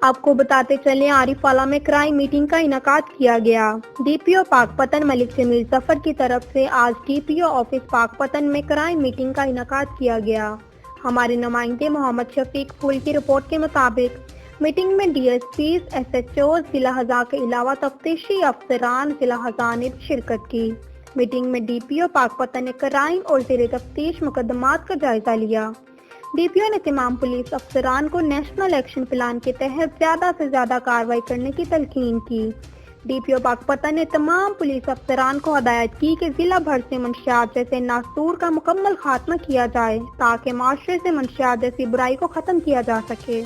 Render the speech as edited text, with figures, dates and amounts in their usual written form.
آپ کو بتاتے چلیں عارف والا میں کرائم میٹنگ کا انعقاد کیا گیا۔ ڈی پی او پاکپتن ملک سے میر ظفر کی طرف سے آج D P O office Pakpattan میں کرائم میٹنگ کا انعقاد کیا گیا۔ ہمارے نمائندے محمد شفیق پھول کی رپورٹ کے مطابق میٹنگ میں D S Ps, S H Os, ضلع اعضاء کے علاوہ تفتیشی افسران، ضلع اعضاء نے شرکت کی۔ میٹنگ میں ڈی پی او پاکپتن نے کرائم اور زیر تفتیش مقدمات کا جائزہ لیا۔ ڈی پی او نے تمام پولیس افسران کو نیشنل ایکشن پلان کے تحت زیادہ سے زیادہ کارروائی کرنے کی تلقین کی۔ ڈی پی او پاکپتن نے تمام پولیس افسران کو ہدایت کی کہ ضلع بھر سے منشیات جیسے ناسور کا مکمل خاتمہ کیا جائے تاکہ معاشرے سے منشیات جیسی برائی کو ختم کیا جا سکے۔